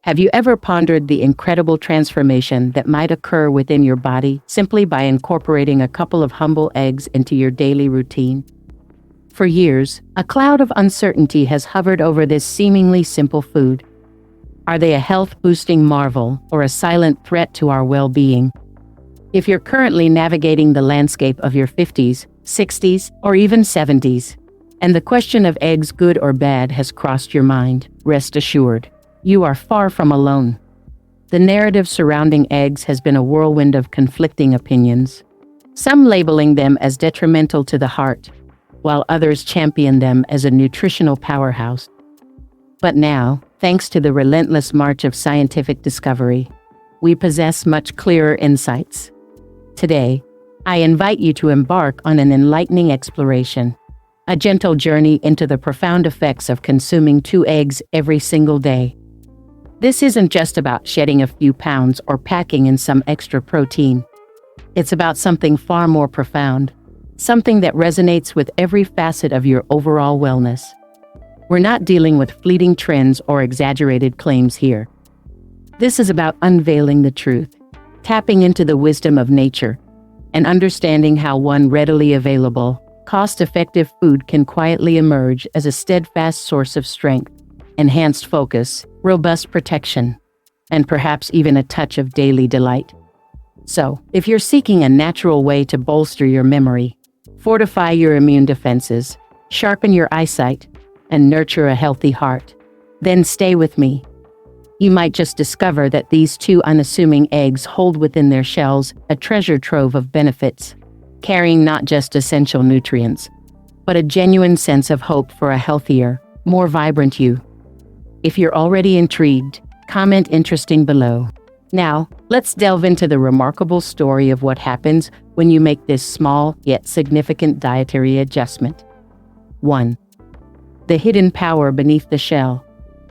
Have you ever pondered the incredible transformation that might occur within your body simply by incorporating a couple of humble eggs into your daily routine? For years, a cloud of uncertainty has hovered over this seemingly simple food. Are they a health-boosting marvel or a silent threat to our well-being? If you're currently navigating the landscape of your 50s, 60s, or even 70s, and the question of eggs good or bad has crossed your mind, rest assured, you are far from alone. The narrative surrounding eggs has been a whirlwind of conflicting opinions, some labeling them as detrimental to the heart, while others champion them as a nutritional powerhouse. But now, thanks to the relentless march of scientific discovery, we possess much clearer insights. Today, I invite you to embark on an enlightening exploration, a gentle journey into the profound effects of consuming 2 eggs every single day. This isn't just about shedding a few pounds or packing in some extra protein. It's about something far more profound, something that resonates with every facet of your overall wellness. We're not dealing with fleeting trends or exaggerated claims here. This is about unveiling the truth, tapping into the wisdom of nature, and understanding how one readily available, cost-effective food can quietly emerge as a steadfast source of strength, enhanced focus, robust protection, and perhaps even a touch of daily delight. So, if you're seeking a natural way to bolster your memory, fortify your immune defenses, sharpen your eyesight, and nurture a healthy heart, then stay with me. You might just discover that these 2 unassuming eggs hold within their shells a treasure trove of benefits, carrying not just essential nutrients, but a genuine sense of hope for a healthier, more vibrant you. If you're already intrigued, comment interesting below. Now, let's delve into the remarkable story of what happens when you make this small yet significant dietary adjustment. 1. The hidden power beneath the shell.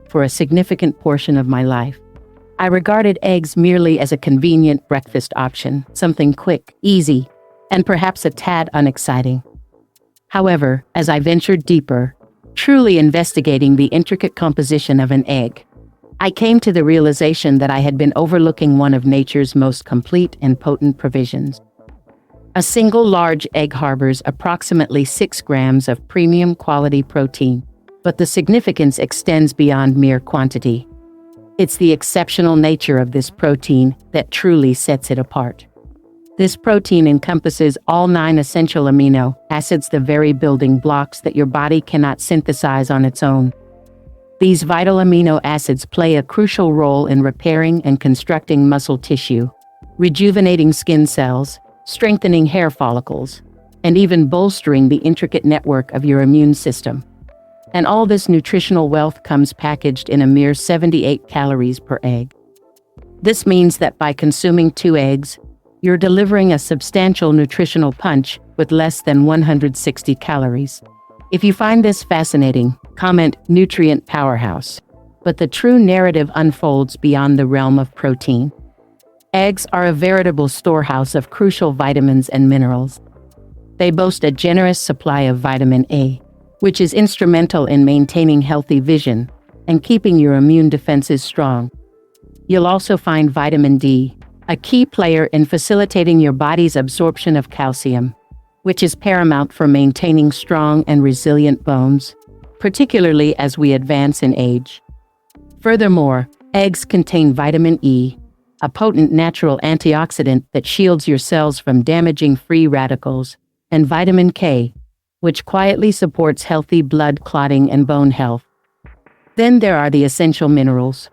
For a significant portion of my life, I regarded eggs merely as a convenient breakfast option, something quick, easy, and perhaps a tad unexciting. However, as I ventured deeper, truly investigating the intricate composition of an egg, I came to the realization that I had been overlooking one of nature's most complete and potent provisions. A single large egg harbors approximately 6 grams of premium quality protein, but the significance extends beyond mere quantity. It's the exceptional nature of this protein that truly sets it apart. This protein encompasses all 9 essential amino acids, the very building blocks that your body cannot synthesize on its own. These vital amino acids play a crucial role in repairing and constructing muscle tissue, rejuvenating skin cells, strengthening hair follicles, and even bolstering the intricate network of your immune system. And all this nutritional wealth comes packaged in a mere 78 calories per egg. This means that by consuming 2 eggs, you're delivering a substantial nutritional punch with less than 160 calories. If you find this fascinating, comment nutrient powerhouse. But the true narrative unfolds beyond the realm of protein. Eggs are a veritable storehouse of crucial vitamins and minerals. They boast a generous supply of vitamin A, which is instrumental in maintaining healthy vision and keeping your immune defenses strong. You'll also find vitamin D, a key player in facilitating your body's absorption of calcium, which is paramount for maintaining strong and resilient bones, particularly as we advance in age. Furthermore, eggs contain vitamin E, a potent natural antioxidant that shields your cells from damaging free radicals, and vitamin K, which quietly supports healthy blood clotting and bone health. Then there are the essential minerals: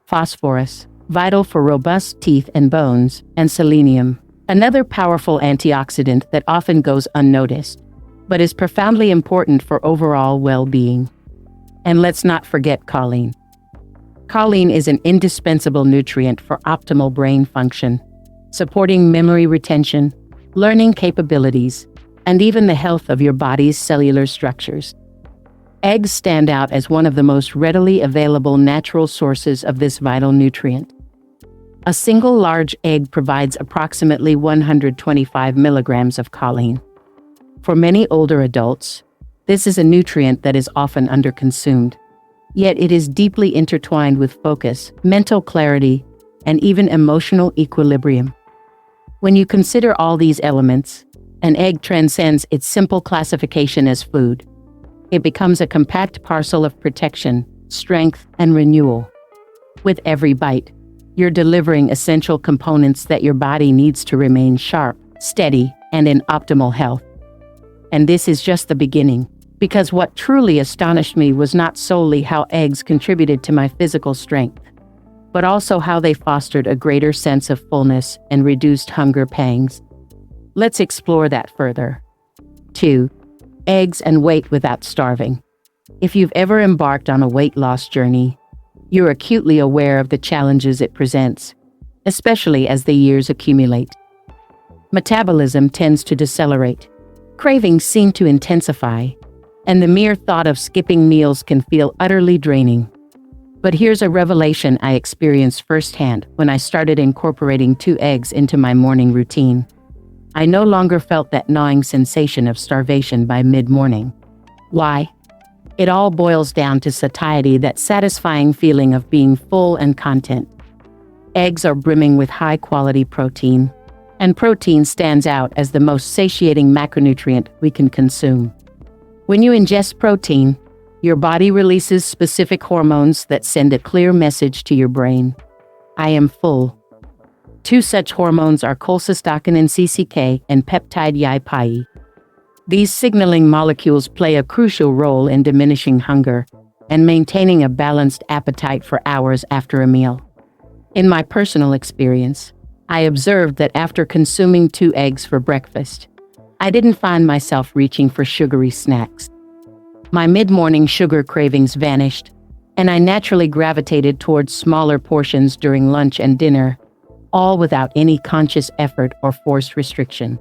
phosphorus, vital for robust teeth and bones, and selenium, another powerful antioxidant that often goes unnoticed, but is profoundly important for overall well-being. And let's not forget choline. Choline is an indispensable nutrient for optimal brain function, supporting memory retention, learning capabilities, and even the health of your body's cellular structures. Eggs stand out as one of the most readily available natural sources of this vital nutrient. A single large egg provides approximately 125 milligrams of choline. For many older adults, this is a nutrient that is often underconsumed. Yet it is deeply intertwined with focus, mental clarity, and even emotional equilibrium. When you consider all these elements, an egg transcends its simple classification as food. It becomes a compact parcel of protection, strength, and renewal. With every bite, you're delivering essential components that your body needs to remain sharp, steady, and in optimal health. And this is just the beginning, because what truly astonished me was not solely how eggs contributed to my physical strength, but also how they fostered a greater sense of fullness and reduced hunger pangs. Let's explore that further. 2. Eggs and weight without starving. If you've ever embarked on a weight loss journey, you're acutely aware of the challenges it presents, especially as the years accumulate. Metabolism tends to decelerate, cravings seem to intensify, and the mere thought of skipping meals can feel utterly draining. But here's a revelation I experienced firsthand when I started incorporating 2 eggs into my morning routine. I no longer felt that gnawing sensation of starvation by mid-morning. Why? It all boils down to satiety, that satisfying feeling of being full and content. Eggs are brimming with high-quality protein, and protein stands out as the most satiating macronutrient we can consume. When you ingest protein, your body releases specific hormones that send a clear message to your brain. I am full. 2 such hormones are cholecystokinin CCK and peptide YPAI. These signaling molecules play a crucial role in diminishing hunger and maintaining a balanced appetite for hours after a meal. In my personal experience, I observed that after consuming 2 eggs for breakfast, I didn't find myself reaching for sugary snacks. My mid-morning sugar cravings vanished, and I naturally gravitated towards smaller portions during lunch and dinner, all without any conscious effort or forced restriction.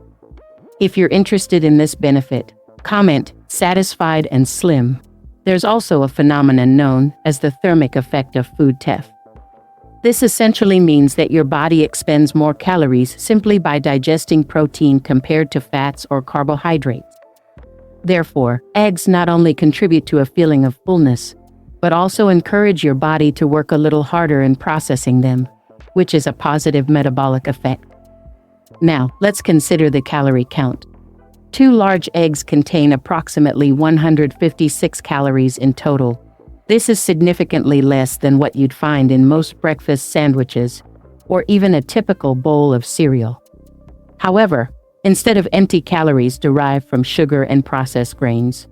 If you're interested in this benefit, comment "satisfied and slim." There's also a phenomenon known as the thermic effect of food theft. This essentially means that your body expends more calories simply by digesting protein compared to fats or carbohydrates. Therefore, eggs not only contribute to a feeling of fullness, but also encourage your body to work a little harder in processing them, which is a positive metabolic effect. Now, let's consider the calorie count. 2 large eggs contain approximately 156 calories in total. This is significantly less than what you'd find in most breakfast sandwiches, or even a typical bowl of cereal. However, instead of empty calories derived from sugar and processed grains,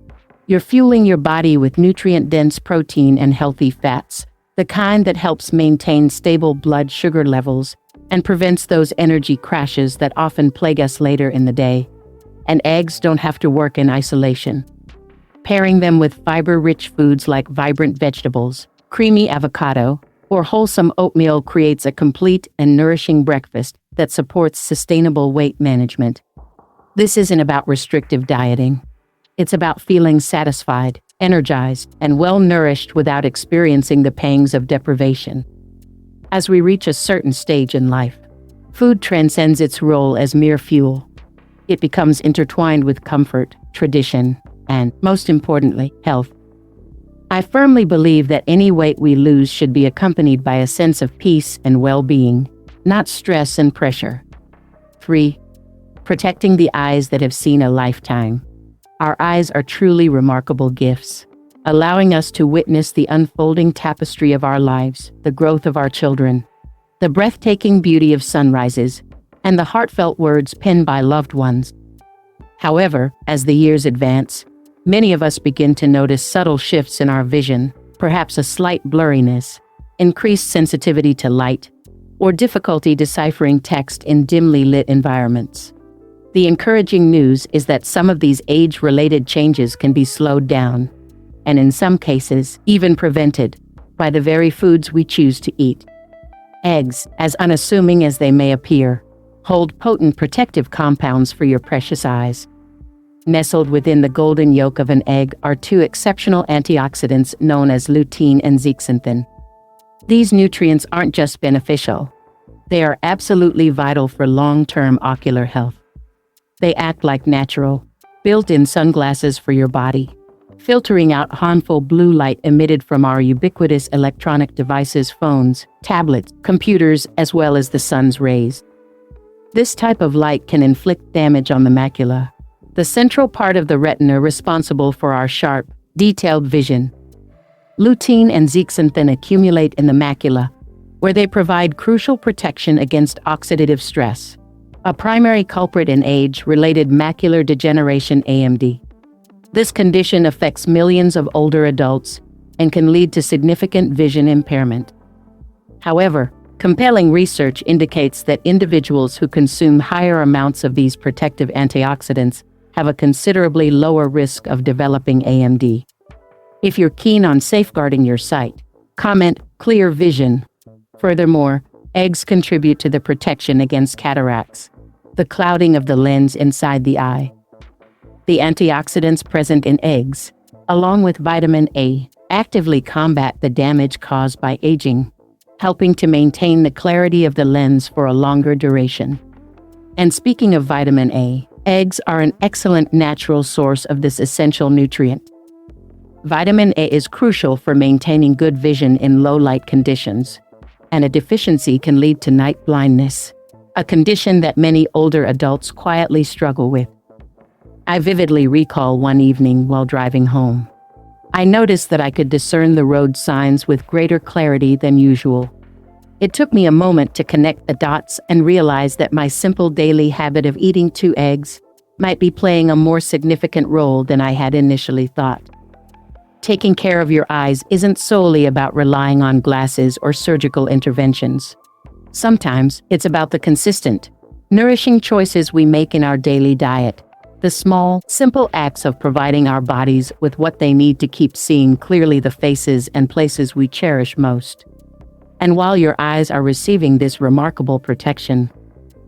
you're fueling your body with nutrient-dense protein and healthy fats, the kind that helps maintain stable blood sugar levels and prevents those energy crashes that often plague us later in the day. And eggs don't have to work in isolation. Pairing them with fiber-rich foods like vibrant vegetables, creamy avocado, or wholesome oatmeal creates a complete and nourishing breakfast that supports sustainable weight management. This isn't about restrictive dieting. It's about feeling satisfied, energized, and well-nourished without experiencing the pangs of deprivation. As we reach a certain stage in life, food transcends its role as mere fuel. It becomes intertwined with comfort, tradition, and, most importantly, health. I firmly believe that any weight we lose should be accompanied by a sense of peace and well-being, not stress and pressure. 3. Protecting the eyes that have seen a lifetime. Our eyes are truly remarkable gifts, allowing us to witness the unfolding tapestry of our lives, the growth of our children, the breathtaking beauty of sunrises, and the heartfelt words penned by loved ones. However, as the years advance, many of us begin to notice subtle shifts in our vision, perhaps a slight blurriness, increased sensitivity to light, or difficulty deciphering text in dimly lit environments. The encouraging news is that some of these age-related changes can be slowed down, and in some cases, even prevented, by the very foods we choose to eat. Eggs, as unassuming as they may appear, hold potent protective compounds for your precious eyes. Nestled within the golden yolk of an egg are 2 exceptional antioxidants known as lutein and zeaxanthin. These nutrients aren't just beneficial, they are absolutely vital for long-term ocular health. They act like natural, built-in sunglasses for your body, filtering out harmful blue light emitted from our ubiquitous electronic devices, phones, tablets, computers, as well as the sun's rays. This type of light can inflict damage on the macula, the central part of the retina responsible for our sharp, detailed vision. Lutein and zeaxanthin accumulate in the macula, where they provide crucial protection against oxidative stress, a primary culprit in age-related macular degeneration (AMD). This condition affects millions of older adults and can lead to significant vision impairment. However, compelling research indicates that individuals who consume higher amounts of these protective antioxidants have a considerably lower risk of developing AMD. If you're keen on safeguarding your sight, comment "clear vision." Furthermore, eggs contribute to the protection against cataracts, the clouding of the lens inside the eye. The antioxidants present in eggs, along with vitamin A, actively combat the damage caused by aging, helping to maintain the clarity of the lens for a longer duration. And speaking of vitamin A, eggs are an excellent natural source of this essential nutrient. Vitamin A is crucial for maintaining good vision in low-light conditions, and a deficiency can lead to night blindness, a condition that many older adults quietly struggle with. I vividly recall one evening while driving home. I noticed that I could discern the road signs with greater clarity than usual. It took me a moment to connect the dots and realize that my simple daily habit of eating 2 eggs might be playing a more significant role than I had initially thought. Taking care of your eyes isn't solely about relying on glasses or surgical interventions. Sometimes it's about the consistent, nourishing choices we make in our daily diet, the small, simple acts of providing our bodies with what they need to keep seeing clearly the faces and places we cherish most. And while your eyes are receiving this remarkable protection,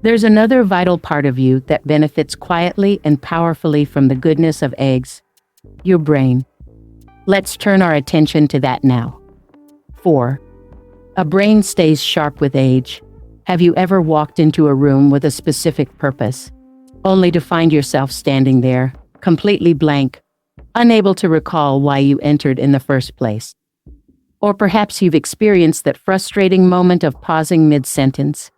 there's another vital part of you that benefits quietly and powerfully from the goodness of eggs: your brain. Let's turn our attention to that now. 4. A brain stays sharp with age. Have you ever walked into a room with a specific purpose, only to find yourself standing there, completely blank, unable to recall why you entered in the first place? Or perhaps you've experienced that frustrating moment of pausing mid-sentence,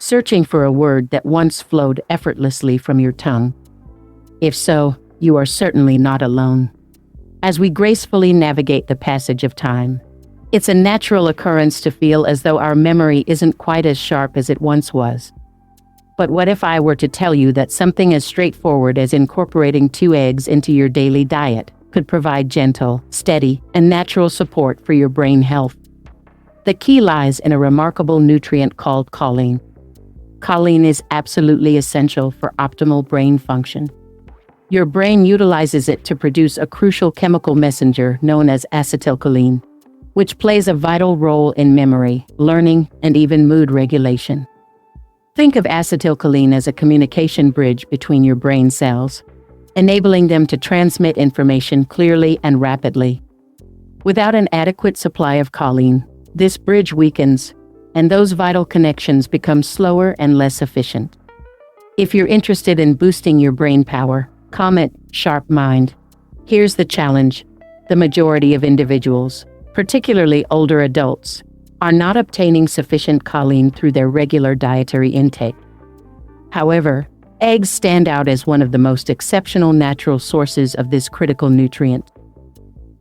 searching for a word that once flowed effortlessly from your tongue. If so, you are certainly not alone. As we gracefully navigate the passage of time, it's a natural occurrence to feel as though our memory isn't quite as sharp as it once was. But what if I were to tell you that something as straightforward as incorporating 2 eggs into your daily diet could provide gentle, steady, and natural support for your brain health? The key lies in a remarkable nutrient called choline. Choline is absolutely essential for optimal brain function. Your brain utilizes it to produce a crucial chemical messenger known as acetylcholine, which plays a vital role in memory, learning, and even mood regulation. Think of acetylcholine as a communication bridge between your brain cells, enabling them to transmit information clearly and rapidly. Without an adequate supply of choline, this bridge weakens, and those vital connections become slower and less efficient. If you're interested in boosting your brain power, comment "sharp mind." Here's the challenge: the majority of individuals, particularly older adults, are not obtaining sufficient choline through their regular dietary intake. However, eggs stand out as one of the most exceptional natural sources of this critical nutrient.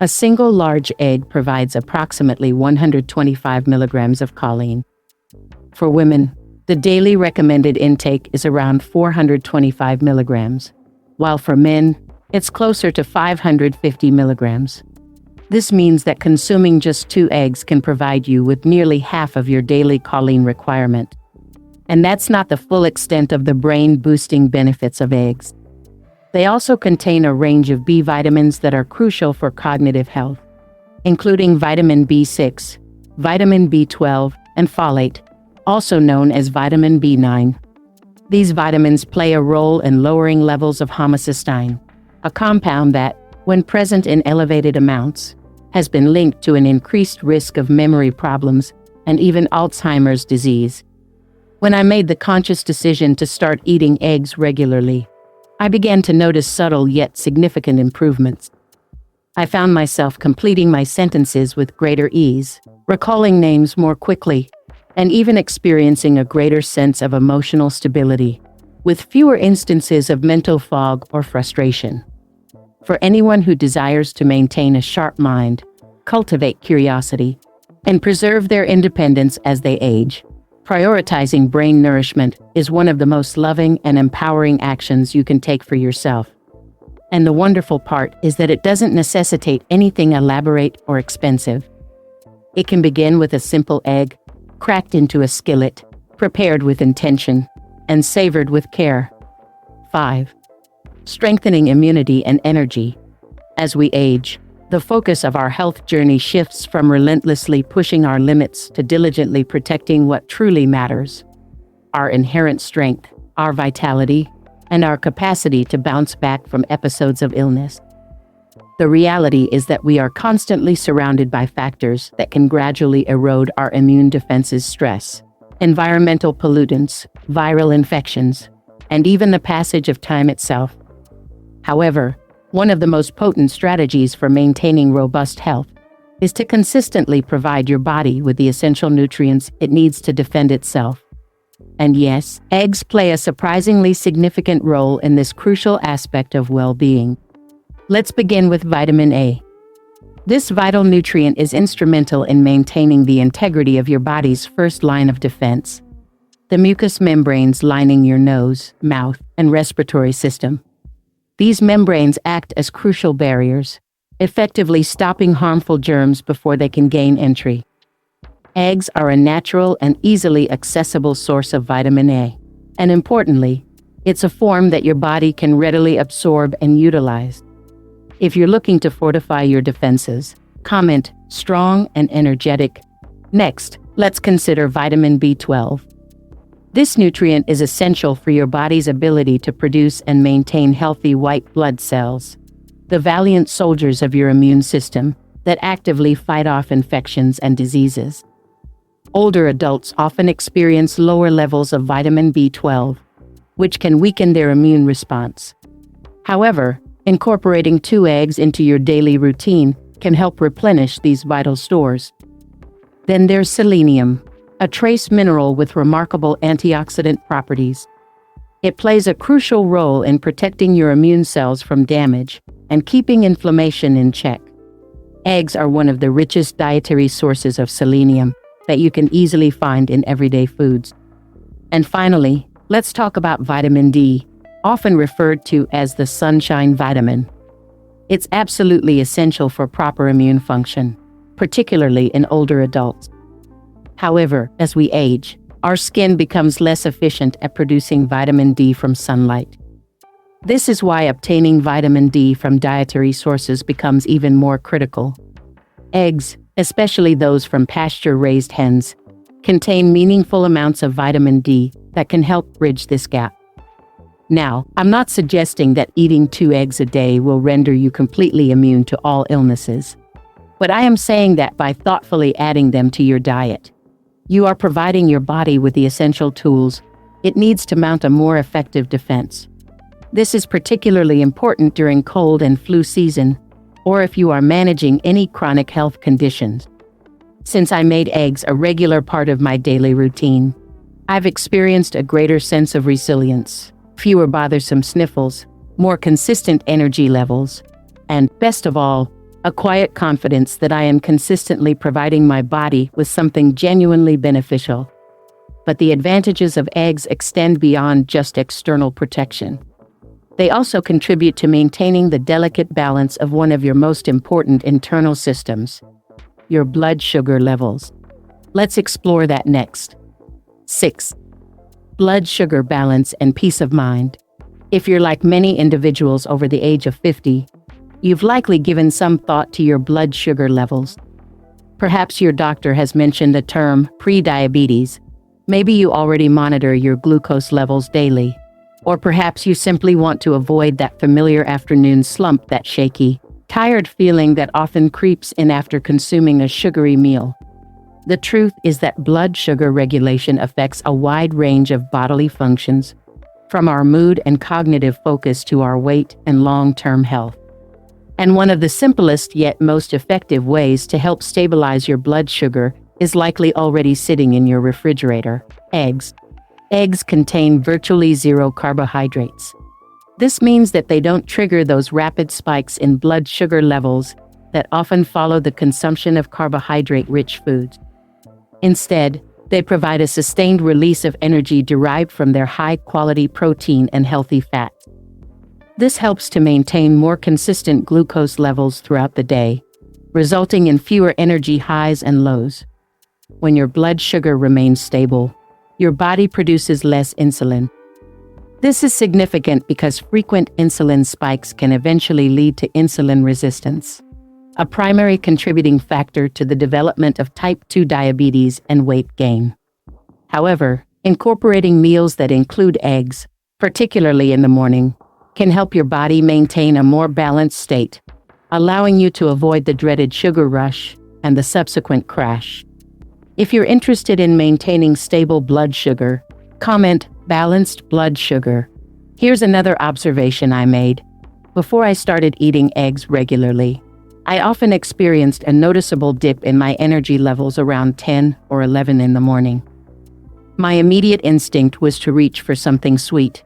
A single large egg provides approximately 125 milligrams of choline. For women, the daily recommended intake is around 425 milligrams, while for men, it's closer to 550 milligrams. This means that consuming just 2 eggs can provide you with nearly half of your daily choline requirement. And that's not the full extent of the brain-boosting benefits of eggs. They also contain a range of B vitamins that are crucial for cognitive health, including vitamin B6, vitamin B12, and folate, also known as vitamin B9. These vitamins play a role in lowering levels of homocysteine, a compound that, when present in elevated amounts, has been linked to an increased risk of memory problems and even Alzheimer's disease. When I made the conscious decision to start eating eggs regularly, I began to notice subtle yet significant improvements. I found myself completing my sentences with greater ease, recalling names more quickly, and even experiencing a greater sense of emotional stability, with fewer instances of mental fog or frustration. For anyone who desires to maintain a sharp mind, cultivate curiosity, and preserve their independence as they age, prioritizing brain nourishment is one of the most loving and empowering actions you can take for yourself. And the wonderful part is that it doesn't necessitate anything elaborate or expensive. It can begin with a simple egg, cracked into a skillet, prepared with intention, and savored with care. 5. Strengthening immunity and energy. As we age, the focus of our health journey shifts from relentlessly pushing our limits to diligently protecting what truly matters: our inherent strength, our vitality, and our capacity to bounce back from episodes of illness. The reality is that we are constantly surrounded by factors that can gradually erode our immune defenses: stress, environmental pollutants, viral infections, and even the passage of time itself. However, one of the most potent strategies for maintaining robust health is to consistently provide your body with the essential nutrients it needs to defend itself. And yes, eggs play a surprisingly significant role in this crucial aspect of well-being. Let's begin with vitamin A. This vital nutrient is instrumental in maintaining the integrity of your body's first line of defense: the mucous membranes lining your nose, mouth, and respiratory system. These membranes act as crucial barriers, effectively stopping harmful germs before they can gain entry. Eggs are a natural and easily accessible source of vitamin A, and importantly, it's a form that your body can readily absorb and utilize. If you're looking to fortify your defenses, comment strong and energetic. Next, let's consider vitamin B12. This nutrient is essential for your body's ability to produce and maintain healthy white blood cells, the valiant soldiers of your immune system that actively fight off infections and diseases. Older adults often experience lower levels of vitamin B12, which can weaken their immune response. However, incorporating 2 eggs into your daily routine can help replenish these vital stores. Then there's selenium, a trace mineral with remarkable antioxidant properties. It plays a crucial role in protecting your immune cells from damage and keeping inflammation in check. Eggs are one of the richest dietary sources of selenium that you can easily find in everyday foods. And finally, let's talk about vitamin D, often referred to as the sunshine vitamin. It's absolutely essential for proper immune function, particularly in older adults. However, as we age, our skin becomes less efficient at producing vitamin D from sunlight. This is why obtaining vitamin D from dietary sources becomes even more critical. Eggs, especially those from pasture-raised hens, contain meaningful amounts of vitamin D that can help bridge this gap. Now, I'm not suggesting that eating 2 eggs a day will render you completely immune to all illnesses, but I am saying that by thoughtfully adding them to your diet, you are providing your body with the essential tools it needs to mount a more effective defense. This is particularly important during cold and flu season, or if you are managing any chronic health conditions. Since I made eggs a regular part of my daily routine, I've experienced a greater sense of resilience, fewer bothersome sniffles, more consistent energy levels, and, best of all, a quiet confidence that I am consistently providing my body with something genuinely beneficial. But the advantages of eggs extend beyond just external protection. They also contribute to maintaining the delicate balance of one of your most important internal systems: your blood sugar levels. Let's explore that next. 6. Blood sugar balance and peace of mind. If you're like many individuals over the age of 50, you've likely given some thought to your blood sugar levels. Perhaps your doctor has mentioned the term pre-diabetes. Maybe you already monitor your glucose levels daily. Or perhaps you simply want to avoid that familiar afternoon slump, that shaky, tired feeling that often creeps in after consuming a sugary meal. The truth is that blood sugar regulation affects a wide range of bodily functions, from our mood and cognitive focus to our weight and long-term health. And one of the simplest yet most effective ways to help stabilize your blood sugar is likely already sitting in your refrigerator: eggs. Eggs contain virtually zero carbohydrates. This means that they don't trigger those rapid spikes in blood sugar levels that often follow the consumption of carbohydrate-rich foods. Instead, they provide a sustained release of energy derived from their high-quality protein and healthy fat. This helps to maintain more consistent glucose levels throughout the day, resulting in fewer energy highs and lows. When your blood sugar remains stable, your body produces less insulin. This is significant because frequent insulin spikes can eventually lead to insulin resistance, a primary contributing factor to the development of type 2 diabetes and weight gain. However, incorporating meals that include eggs, particularly in the morning, can help your body maintain a more balanced state, allowing you to avoid the dreaded sugar rush and the subsequent crash. If you're interested in maintaining stable blood sugar, comment "balanced blood sugar." Here's another observation I made. Before I started eating eggs regularly, I often experienced a noticeable dip in my energy levels around 10 or 11 in the morning. My immediate instinct was to reach for something sweet,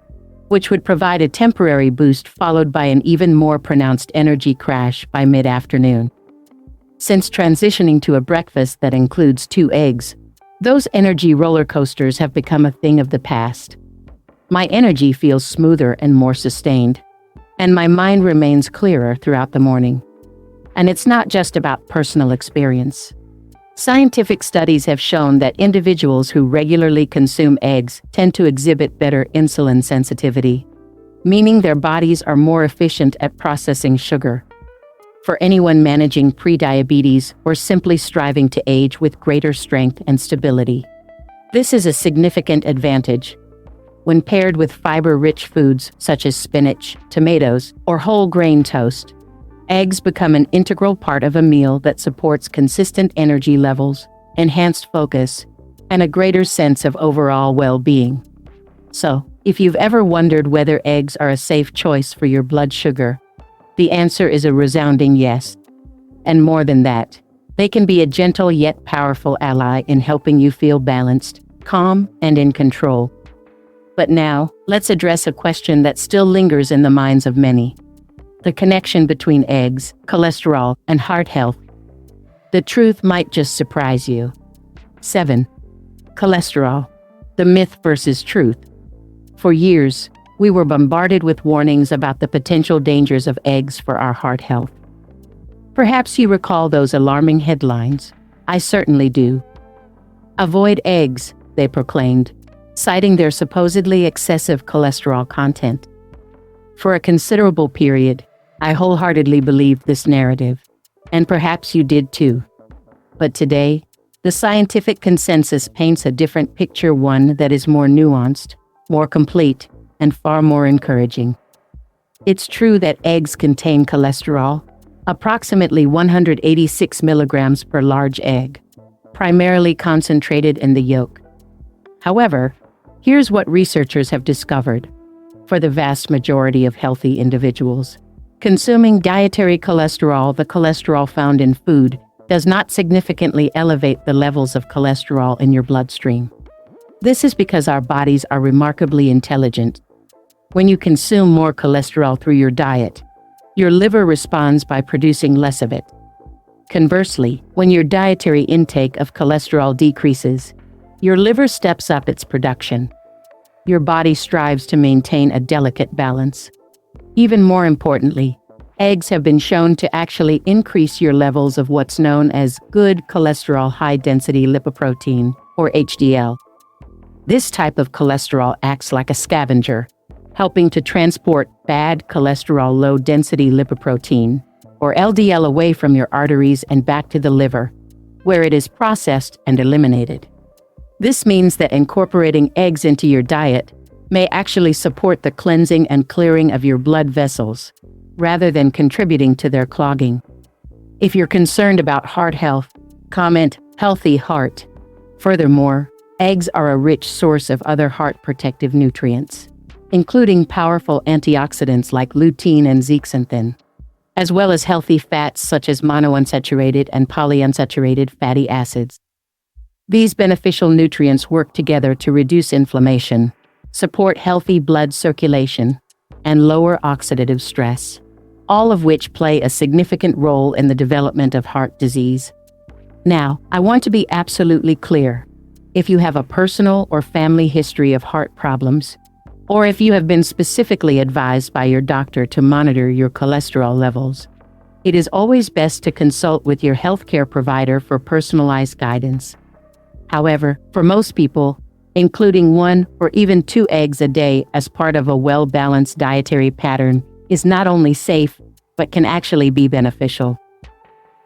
which would provide a temporary boost followed by an even more pronounced energy crash by mid-afternoon. Since transitioning to a breakfast that includes 2 eggs, those energy roller coasters have become a thing of the past. My energy feels smoother and more sustained, and my mind remains clearer throughout the morning. And it's not just about personal experience. Scientific studies have shown that individuals who regularly consume eggs tend to exhibit better insulin sensitivity, meaning their bodies are more efficient at processing sugar. For anyone managing prediabetes or simply striving to age with greater strength and stability, this is a significant advantage. When paired with fiber-rich foods such as spinach, tomatoes, or whole grain toast, eggs become an integral part of a meal that supports consistent energy levels, enhanced focus, and a greater sense of overall well-being. So, if you've ever wondered whether eggs are a safe choice for your blood sugar, the answer is a resounding yes. And more than that, they can be a gentle yet powerful ally in helping you feel balanced, calm, and in control. But now, let's address a question that still lingers in the minds of many: the connection between eggs, cholesterol, and heart health. The truth might just surprise you. 7. Cholesterol. The myth versus truth. For years, we were bombarded with warnings about the potential dangers of eggs for our heart health. Perhaps you recall those alarming headlines. I certainly do. "Avoid eggs," they proclaimed, citing their supposedly excessive cholesterol content. For a considerable period, I wholeheartedly believed this narrative, and perhaps you did too. But today, the scientific consensus paints a different picture, one that is more nuanced, more complete, and far more encouraging. It's true that eggs contain cholesterol, approximately 186 milligrams per large egg, primarily concentrated in the yolk. However, here's what researchers have discovered. For the vast majority of healthy individuals, consuming dietary cholesterol, the cholesterol found in food, does not significantly elevate the levels of cholesterol in your bloodstream. This is because our bodies are remarkably intelligent. When you consume more cholesterol through your diet, your liver responds by producing less of it. Conversely, when your dietary intake of cholesterol decreases, your liver steps up its production. Your body strives to maintain a delicate balance. Even more importantly, eggs have been shown to actually increase your levels of what's known as good cholesterol high-density lipoprotein, or HDL. This type of cholesterol acts like a scavenger, helping to transport bad cholesterol low-density lipoprotein, or LDL, away from your arteries and back to the liver, where it is processed and eliminated. This means that incorporating eggs into your diet may actually support the cleansing and clearing of your blood vessels, rather than contributing to their clogging. If you're concerned about heart health, comment "healthy heart." Furthermore, eggs are a rich source of other heart protective nutrients, including powerful antioxidants like lutein and zeaxanthin. as well as healthy fats such as monounsaturated and polyunsaturated fatty acids. These beneficial nutrients work together to reduce inflammation, support healthy blood circulation, and lower oxidative stress, all of which play a significant role in the development of heart disease. Now, I want to be absolutely clear. If you have a personal or family history of heart problems, or if you have been specifically advised by your doctor to monitor your cholesterol levels, it is always best to consult with your healthcare provider for personalized guidance. However, for most people, including 1 or even 2 eggs a day as part of a well-balanced dietary pattern is not only safe, but can actually be beneficial.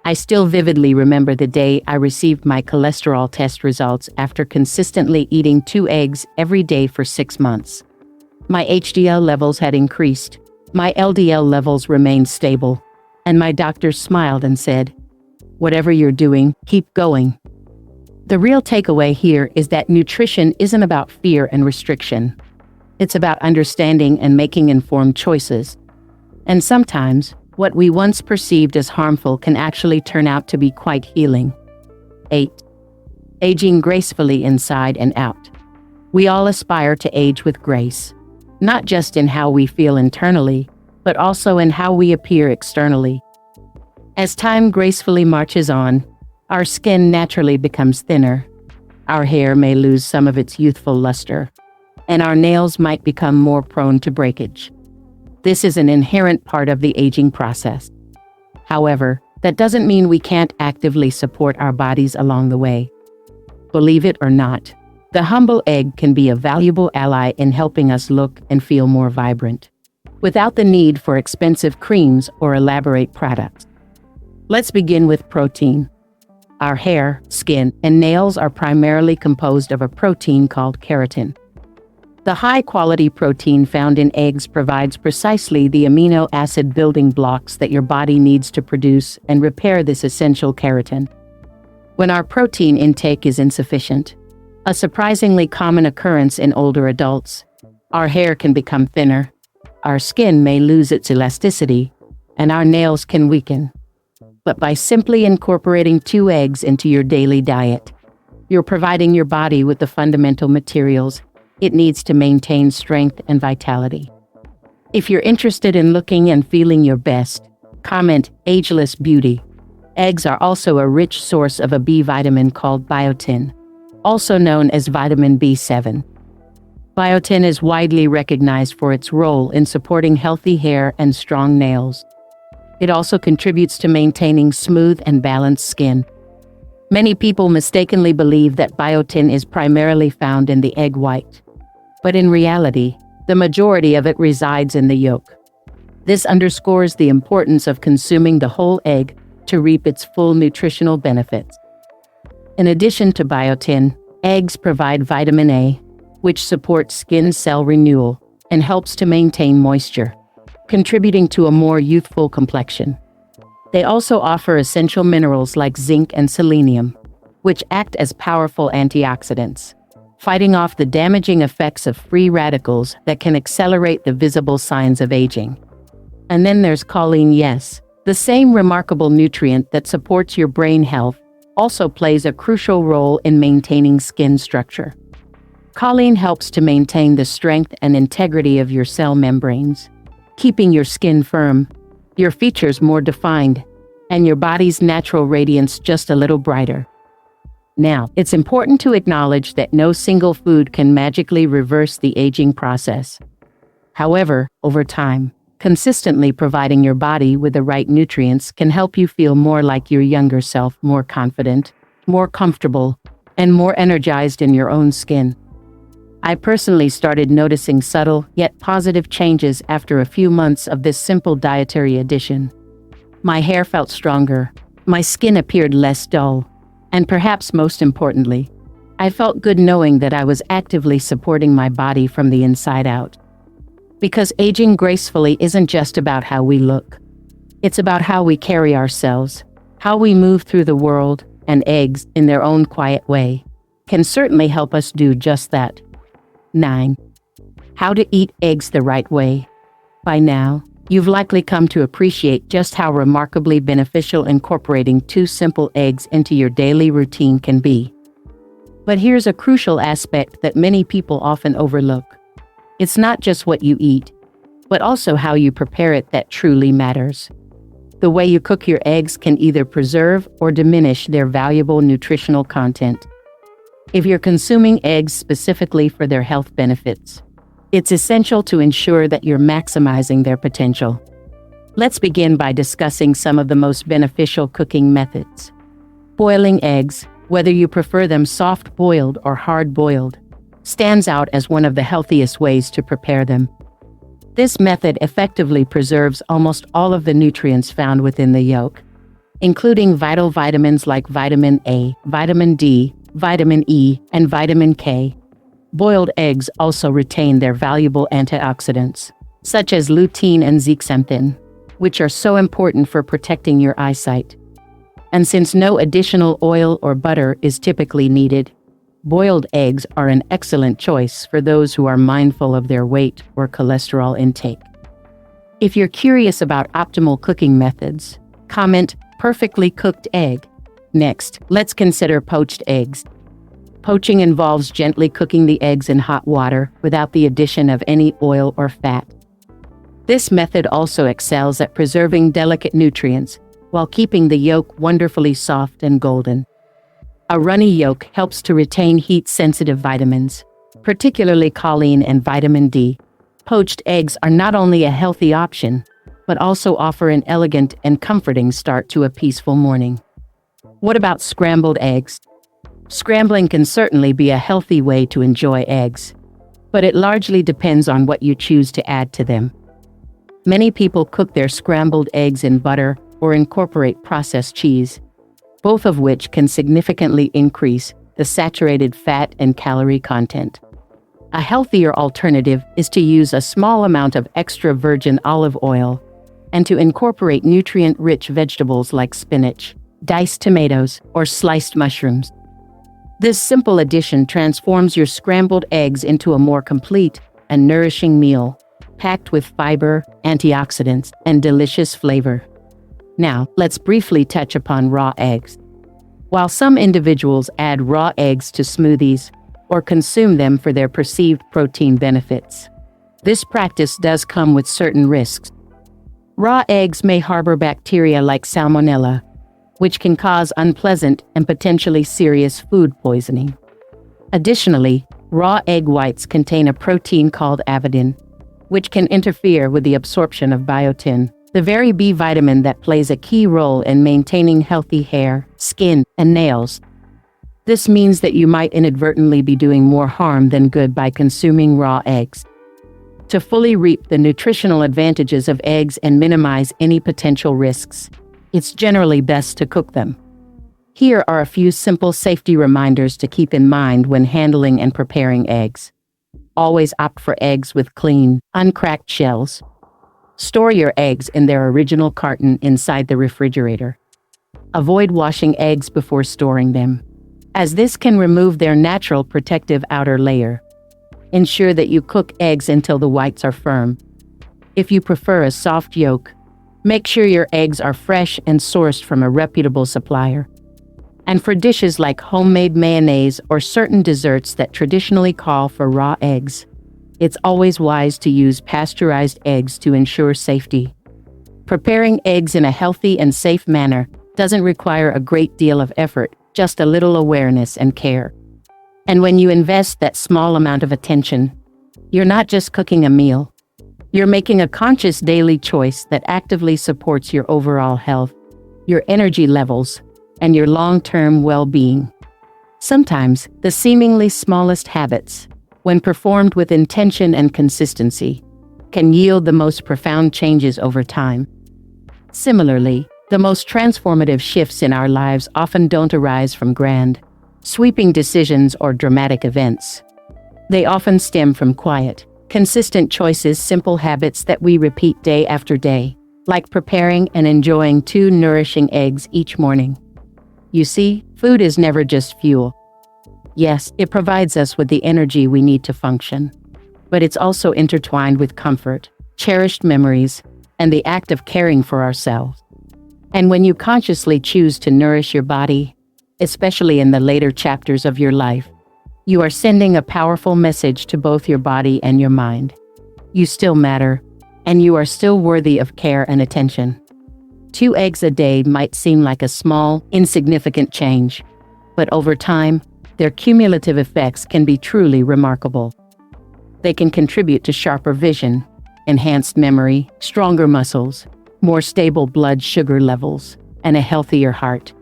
I still vividly remember the day I received my cholesterol test results after consistently eating 2 eggs every day for 6 months. My HDL levels had increased, my LDL levels remained stable, and my doctor smiled and said, "Whatever you're doing, keep going." The real takeaway here is that nutrition isn't about fear and restriction. It's about understanding and making informed choices. And sometimes, what we once perceived as harmful can actually turn out to be quite healing. 8. Aging gracefully inside and out. We all aspire to age with grace, not just in how we feel internally, but also in how we appear externally. As time gracefully marches on, our skin naturally becomes thinner, our hair may lose some of its youthful luster, and our nails might become more prone to breakage. This is an inherent part of the aging process. However, that doesn't mean we can't actively support our bodies along the way. Believe it or not, the humble egg can be a valuable ally in helping us look and feel more vibrant, without the need for expensive creams or elaborate products. Let's begin with protein. Our hair, skin, and nails are primarily composed of a protein called keratin. The high-quality protein found in eggs provides precisely the amino acid building blocks that your body needs to produce and repair this essential keratin. When our protein intake is insufficient, a surprisingly common occurrence in older adults, our hair can become thinner, our skin may lose its elasticity, and our nails can weaken. But by simply incorporating 2 eggs into your daily diet, you're providing your body with the fundamental materials it needs to maintain strength and vitality. If you're interested in looking and feeling your best, comment "Ageless Beauty." Eggs are also a rich source of a B vitamin called biotin, also known as vitamin B7. Biotin is widely recognized for its role in supporting healthy hair and strong nails. It also contributes to maintaining smooth and balanced skin. Many people mistakenly believe that biotin is primarily found in the egg white, but in reality, the majority of it resides in the yolk. This underscores the importance of consuming the whole egg to reap its full nutritional benefits. In addition to biotin, eggs provide vitamin A, which supports skin cell renewal and helps to maintain moisture, contributing to a more youthful complexion. They also offer essential minerals like zinc and selenium, which act as powerful antioxidants, fighting off the damaging effects of free radicals that can accelerate the visible signs of aging. And then there's choline. Yes, the same remarkable nutrient that supports your brain health also plays a crucial role in maintaining skin structure. Choline helps to maintain the strength and integrity of your cell membranes, keeping your skin firm, your features more defined, and your body's natural radiance just a little brighter. Now, it's important to acknowledge that no single food can magically reverse the aging process. However, over time, consistently providing your body with the right nutrients can help you feel more like your younger self, more confident, more comfortable, and more energized in your own skin. I personally started noticing subtle yet positive changes after a few months of this simple dietary addition. My hair felt stronger, my skin appeared less dull, and perhaps most importantly, I felt good knowing that I was actively supporting my body from the inside out. Because aging gracefully isn't just about how we look. It's about how we carry ourselves, how we move through the world, and eggs, in their own quiet way, can certainly help us do just that. 9. How to eat eggs the right way. By now, You've likely come to appreciate just how remarkably beneficial incorporating 2 simple eggs into your daily routine can be. But here's a crucial aspect that many people often overlook. It's not just what you eat, but also how you prepare it that truly matters. The way you cook your eggs can either preserve or diminish their valuable nutritional content. If you're consuming eggs specifically for their health benefits, it's essential to ensure that you're maximizing their potential. Let's begin by discussing some of the most beneficial cooking methods. Boiling eggs, whether you prefer them soft-boiled or hard-boiled, stands out as one of the healthiest ways to prepare them. This method effectively preserves almost all of the nutrients found within the yolk, including vital vitamins like vitamin A, vitamin D, vitamin E, and vitamin K. Boiled eggs also retain their valuable antioxidants, such as lutein and zeaxanthin, which are so important for protecting your eyesight. And since no additional oil or butter is typically needed, boiled eggs are an excellent choice for those who are mindful of their weight or cholesterol intake. If you're curious about optimal cooking methods, comment "perfectly cooked egg." Next, let's consider poached eggs. Poaching involves gently cooking the eggs in hot water without the addition of any oil or fat. This method also excels at preserving delicate nutrients while keeping the yolk wonderfully soft and golden. A runny yolk helps to retain heat-sensitive vitamins, particularly choline and vitamin D. Poached eggs are not only a healthy option, but also offer an elegant and comforting start to a peaceful morning. What about scrambled eggs? Scrambling can certainly be a healthy way to enjoy eggs, but it largely depends on what you choose to add to them. Many people cook their scrambled eggs in butter or incorporate processed cheese, both of which can significantly increase the saturated fat and calorie content. A healthier alternative is to use a small amount of extra virgin olive oil and to incorporate nutrient-rich vegetables like spinach, diced tomatoes, or sliced mushrooms. This simple addition transforms your scrambled eggs into a more complete and nourishing meal, packed with fiber, antioxidants, and delicious flavor. Now, let's briefly touch upon raw eggs. While some individuals add raw eggs to smoothies or consume them for their perceived protein benefits, this practice does come with certain risks. Raw eggs may harbor bacteria like salmonella, which can cause unpleasant and potentially serious food poisoning. Additionally, raw egg whites contain a protein called avidin, which can interfere with the absorption of biotin, the very B vitamin that plays a key role in maintaining healthy hair, skin, and nails. This means that you might inadvertently be doing more harm than good by consuming raw eggs. To fully reap the nutritional advantages of eggs and minimize any potential risks, it's generally best to cook them. Here are a few simple safety reminders to keep in mind when handling and preparing eggs. Always opt for eggs with clean, uncracked shells. Store your eggs in their original carton inside the refrigerator. Avoid washing eggs before storing them, as this can remove their natural protective outer layer. Ensure that you cook eggs until the whites are firm. If you prefer a soft yolk, make sure your eggs are fresh and sourced from a reputable supplier. And for dishes like homemade mayonnaise or certain desserts that traditionally call for raw eggs, it's always wise to use pasteurized eggs to ensure safety. Preparing eggs in a healthy and safe manner doesn't require a great deal of effort, just a little awareness and care. And when you invest that small amount of attention, you're not just cooking a meal. You're making a conscious daily choice that actively supports your overall health, your energy levels, and your long-term well-being. Sometimes, the seemingly smallest habits, when performed with intention and consistency, can yield the most profound changes over time. Similarly, the most transformative shifts in our lives often don't arise from grand, sweeping decisions or dramatic events. They often stem from quiet, consistent choices, simple habits that we repeat day after day, like preparing and enjoying 2 nourishing eggs each morning. You see, food is never just fuel. Yes, it provides us with the energy we need to function, but it's also intertwined with comfort, cherished memories, and the act of caring for ourselves. And when you consciously choose to nourish your body, especially in the later chapters of your life, you are sending a powerful message to both your body and your mind. You still matter, and you are still worthy of care and attention. 2 eggs a day might seem like a small, insignificant change, but over time, their cumulative effects can be truly remarkable. They can contribute to sharper vision, enhanced memory, stronger muscles, more stable blood sugar levels, and a healthier heart.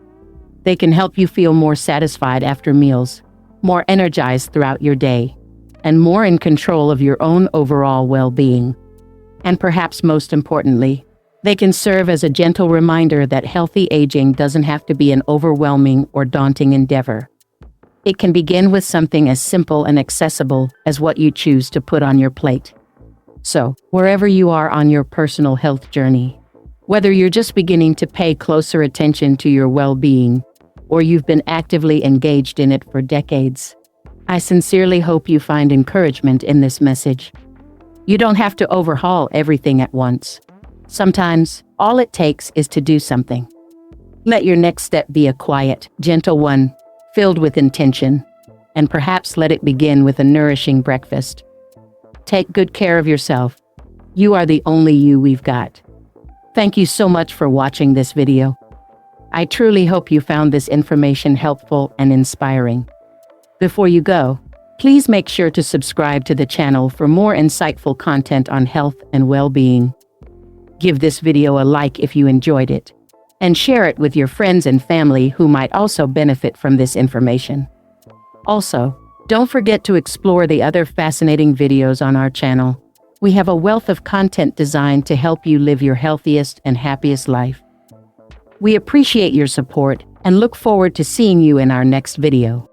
They can help you feel more satisfied after meals, more energized throughout your day, and more in control of your own overall well-being. And perhaps most importantly, they can serve as a gentle reminder that healthy aging doesn't have to be an overwhelming or daunting endeavor. It can begin with something as simple and accessible as what you choose to put on your plate. So, wherever you are on your personal health journey, whether you're just beginning to pay closer attention to your well-being, or you've been actively engaged in it for decades, I sincerely hope you find encouragement in this message. You don't have to overhaul everything at once. Sometimes, all it takes is to do something. Let your next step be a quiet, gentle one, filled with intention, and perhaps let it begin with a nourishing breakfast. Take good care of yourself. You are the only you we've got. Thank you so much for watching this video. I truly hope you found this information helpful and inspiring. Before you go, please make sure to subscribe to the channel for more insightful content on health and well-being. Give this video a like if you enjoyed it, and share it with your friends and family who might also benefit from this information. Also, don't forget to explore the other fascinating videos on our channel. We have a wealth of content designed to help you live your healthiest and happiest life. We appreciate your support and look forward to seeing you in our next video.